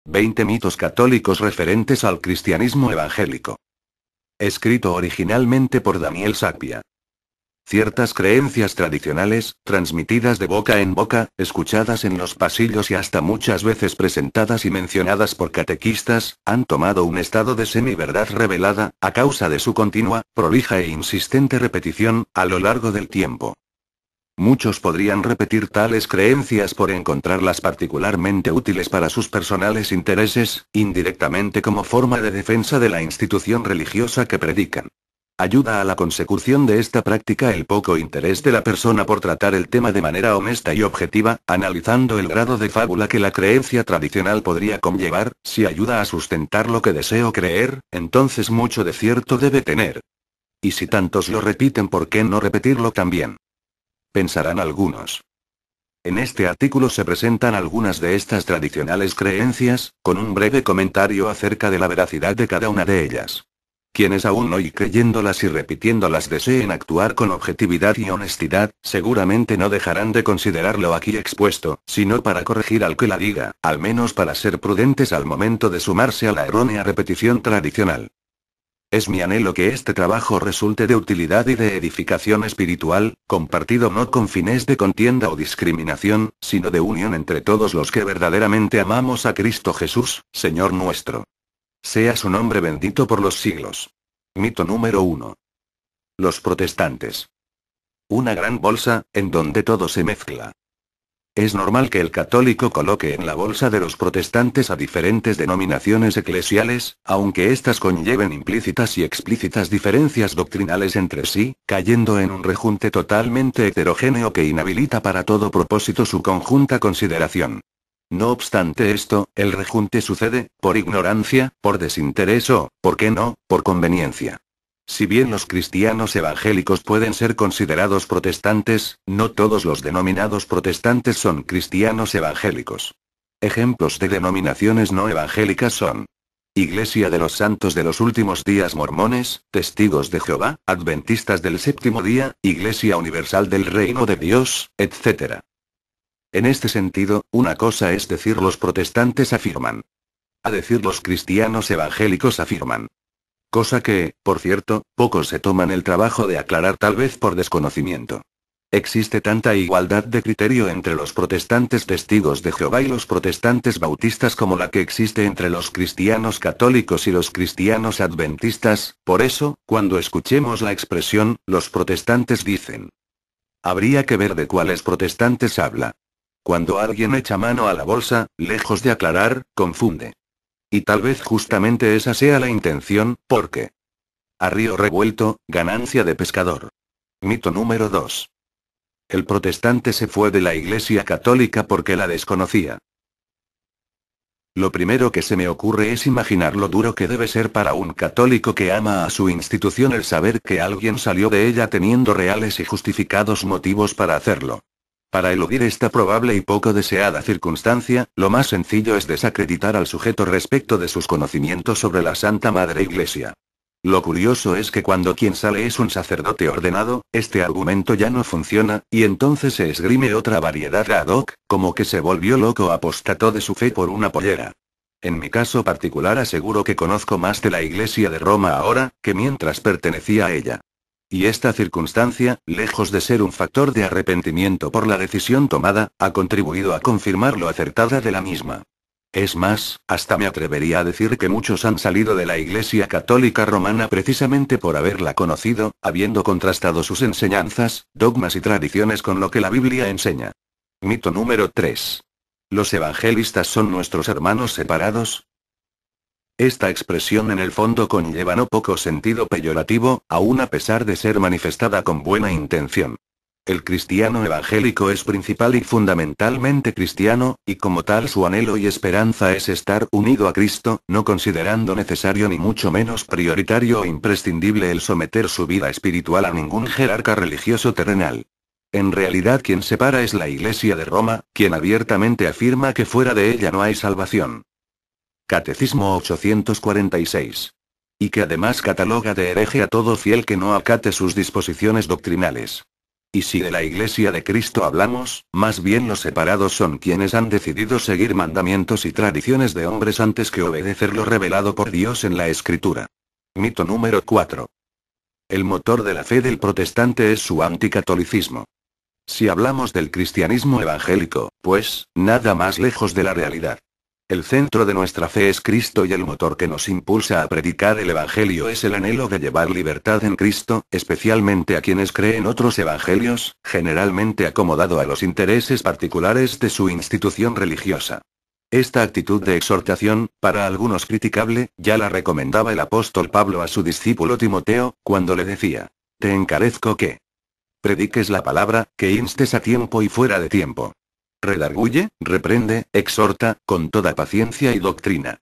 20 mitos católicos referentes al cristianismo evangélico. Escrito originalmente por Daniel Sapia. Ciertas creencias tradicionales, transmitidas de boca en boca, escuchadas en los pasillos y hasta muchas veces presentadas y mencionadas por catequistas, han tomado un estado de semi-verdad revelada, a causa de su continua, prolija e insistente repetición, a lo largo del tiempo. Muchos podrían repetir tales creencias por encontrarlas particularmente útiles para sus personales intereses, indirectamente como forma de defensa de la institución religiosa que predican. Ayuda a la consecución de esta práctica el poco interés de la persona por tratar el tema de manera honesta y objetiva, analizando el grado de fábula que la creencia tradicional podría conllevar. Si ayuda a sustentar lo que deseo creer, entonces mucho de cierto debe tener. Y si tantos lo repiten, ¿por qué no repetirlo también? Pensarán algunos. En este artículo se presentan algunas de estas tradicionales creencias, con un breve comentario acerca de la veracidad de cada una de ellas. Quienes aún hoy creyéndolas y repitiéndolas deseen actuar con objetividad y honestidad, seguramente no dejarán de considerarlo aquí expuesto, sino para corregir al que la diga, al menos para ser prudentes al momento de sumarse a la errónea repetición tradicional. Es mi anhelo que este trabajo resulte de utilidad y de edificación espiritual, compartido no con fines de contienda o discriminación, sino de unión entre todos los que verdaderamente amamos a Cristo Jesús, Señor nuestro. Sea su nombre bendito por los siglos. Mito número 1. Los protestantes. Una gran bolsa, en donde todo se mezcla. Es normal que el católico coloque en la bolsa de los protestantes a diferentes denominaciones eclesiales, aunque éstas conlleven implícitas y explícitas diferencias doctrinales entre sí, cayendo en un rejunte totalmente heterogéneo que inhabilita para todo propósito su conjunta consideración. No obstante esto, el rejunte sucede, por ignorancia, por desinterés o, ¿por qué no?, por conveniencia. Si bien los cristianos evangélicos pueden ser considerados protestantes, no todos los denominados protestantes son cristianos evangélicos. Ejemplos de denominaciones no evangélicas son: Iglesia de los Santos de los Últimos Días, mormones, Testigos de Jehová, Adventistas del Séptimo Día, Iglesia Universal del Reino de Dios, etc. En este sentido, una cosa es decir los protestantes afirman. A decir los cristianos evangélicos afirman. Cosa que, por cierto, pocos se toman el trabajo de aclarar, tal vez por desconocimiento. Existe tanta igualdad de criterio entre los protestantes testigos de Jehová y los protestantes bautistas como la que existe entre los cristianos católicos y los cristianos adventistas. Por eso, cuando escuchemos la expresión, los protestantes dicen, habría que ver de cuáles protestantes habla. Cuando alguien echa mano a la bolsa, lejos de aclarar, confunde. Y tal vez justamente esa sea la intención, porque a río revuelto, ganancia de pescador. Mito número 2. El protestante se fue de la Iglesia católica porque la desconocía. Lo primero que se me ocurre es imaginar lo duro que debe ser para un católico que ama a su institución el saber que alguien salió de ella teniendo reales y justificados motivos para hacerlo. Para eludir esta probable y poco deseada circunstancia, lo más sencillo es desacreditar al sujeto respecto de sus conocimientos sobre la Santa Madre Iglesia. Lo curioso es que cuando quien sale es un sacerdote ordenado, este argumento ya no funciona, y entonces se esgrime otra variedad ad hoc, como que se volvió loco o apostató de su fe por una pollera. En mi caso particular aseguro que conozco más de la Iglesia de Roma ahora, que mientras pertenecía a ella. Y esta circunstancia, lejos de ser un factor de arrepentimiento por la decisión tomada, ha contribuido a confirmar lo acertada de la misma. Es más, hasta me atrevería a decir que muchos han salido de la Iglesia Católica Romana precisamente por haberla conocido, habiendo contrastado sus enseñanzas, dogmas y tradiciones con lo que la Biblia enseña. Mito número 3. ¿Los evangelistas son nuestros hermanos separados? Esta expresión en el fondo conlleva no poco sentido peyorativo, aun a pesar de ser manifestada con buena intención. El cristiano evangélico es principal y fundamentalmente cristiano, y como tal su anhelo y esperanza es estar unido a Cristo, no considerando necesario ni mucho menos prioritario o imprescindible el someter su vida espiritual a ningún jerarca religioso terrenal. En realidad quien separa es la Iglesia de Roma, quien abiertamente afirma que fuera de ella no hay salvación. Catecismo 846. Y que además cataloga de hereje a todo fiel que no acate sus disposiciones doctrinales. Y si de la Iglesia de Cristo hablamos, más bien los separados son quienes han decidido seguir mandamientos y tradiciones de hombres antes que obedecer lo revelado por Dios en la Escritura. Mito número 4. El motor de la fe del protestante es su anticatolicismo. Si hablamos del cristianismo evangélico, pues, nada más lejos de la realidad. El centro de nuestra fe es Cristo y el motor que nos impulsa a predicar el Evangelio es el anhelo de llevar libertad en Cristo, especialmente a quienes creen otros evangelios, generalmente acomodado a los intereses particulares de su institución religiosa. Esta actitud de exhortación, para algunos criticable, ya la recomendaba el apóstol Pablo a su discípulo Timoteo, cuando le decía: «Te encarezco que prediques la palabra, que instes a tiempo y fuera de tiempo. Redarguye, reprende, exhorta, con toda paciencia y doctrina».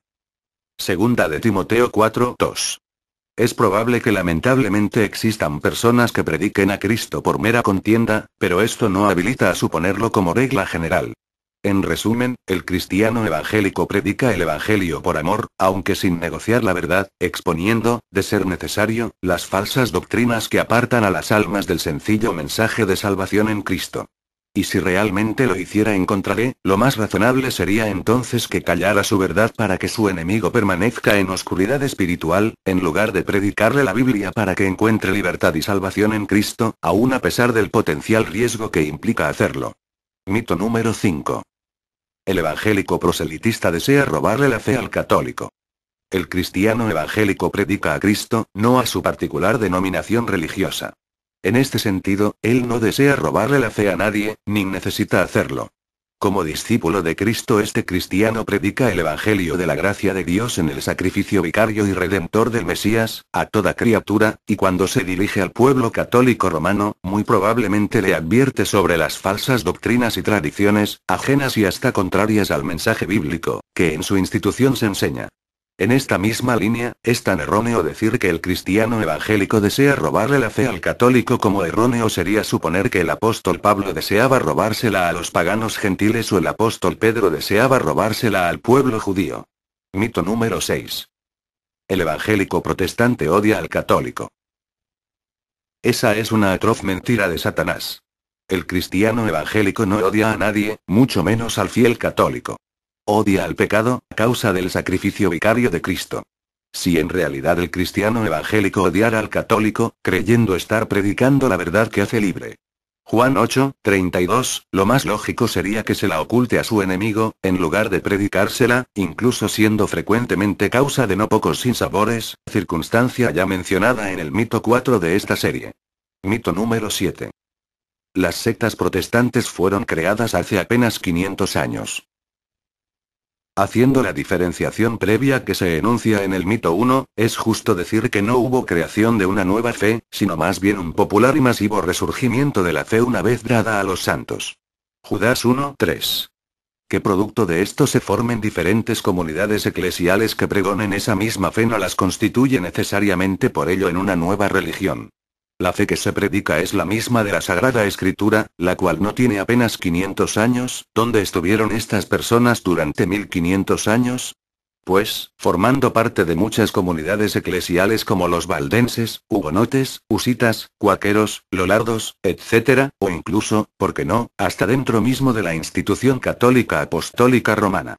Segunda de Timoteo 4:2. Es probable que lamentablemente existan personas que prediquen a Cristo por mera contienda, pero esto no habilita a suponerlo como regla general. En resumen, el cristiano evangélico predica el evangelio por amor, aunque sin negociar la verdad, exponiendo, de ser necesario, las falsas doctrinas que apartan a las almas del sencillo mensaje de salvación en Cristo. Y si realmente lo hiciera lo más razonable sería entonces que callara su verdad para que su enemigo permanezca en oscuridad espiritual, en lugar de predicarle la Biblia para que encuentre libertad y salvación en Cristo, aun a pesar del potencial riesgo que implica hacerlo. Mito número 5. El evangélico proselitista desea robarle la fe al católico. El cristiano evangélico predica a Cristo, no a su particular denominación religiosa. En este sentido, él no desea robarle la fe a nadie, ni necesita hacerlo. Como discípulo de Cristo, este cristiano predica el evangelio de la gracia de Dios en el sacrificio vicario y redentor del Mesías, a toda criatura, y cuando se dirige al pueblo católico romano, muy probablemente le advierte sobre las falsas doctrinas y tradiciones, ajenas y hasta contrarias al mensaje bíblico, que en su institución se enseña. En esta misma línea, es tan erróneo decir que el cristiano evangélico desea robarle la fe al católico como erróneo sería suponer que el apóstol Pablo deseaba robársela a los paganos gentiles o el apóstol Pedro deseaba robársela al pueblo judío. Mito número 6. El evangélico protestante odia al católico. Esa es una atroz mentira de Satanás. El cristiano evangélico no odia a nadie, mucho menos al fiel católico. Odia al pecado, a causa del sacrificio vicario de Cristo. Si en realidad el cristiano evangélico odiara al católico, creyendo estar predicando la verdad que hace libre. Juan 8:32, lo más lógico sería que se la oculte a su enemigo, en lugar de predicársela, incluso siendo frecuentemente causa de no pocos sinsabores, circunstancia ya mencionada en el mito 4 de esta serie. Mito número 7. Las sectas protestantes fueron creadas hace apenas 500 años. Haciendo la diferenciación previa que se enuncia en el mito 1, es justo decir que no hubo creación de una nueva fe, sino más bien un popular y masivo resurgimiento de la fe una vez dada a los santos. Judas 1:3. Que producto de esto se formen diferentes comunidades eclesiales que pregonen esa misma fe no las constituye necesariamente por ello en una nueva religión. La fe que se predica es la misma de la Sagrada Escritura, la cual no tiene apenas 500 años. ¿Dónde estuvieron estas personas durante 1500 años? Pues, formando parte de muchas comunidades eclesiales como los valdenses, hugonotes, husitas, cuáqueros, lollardos, etc., o incluso, ¿por qué no?, hasta dentro mismo de la institución católica apostólica romana.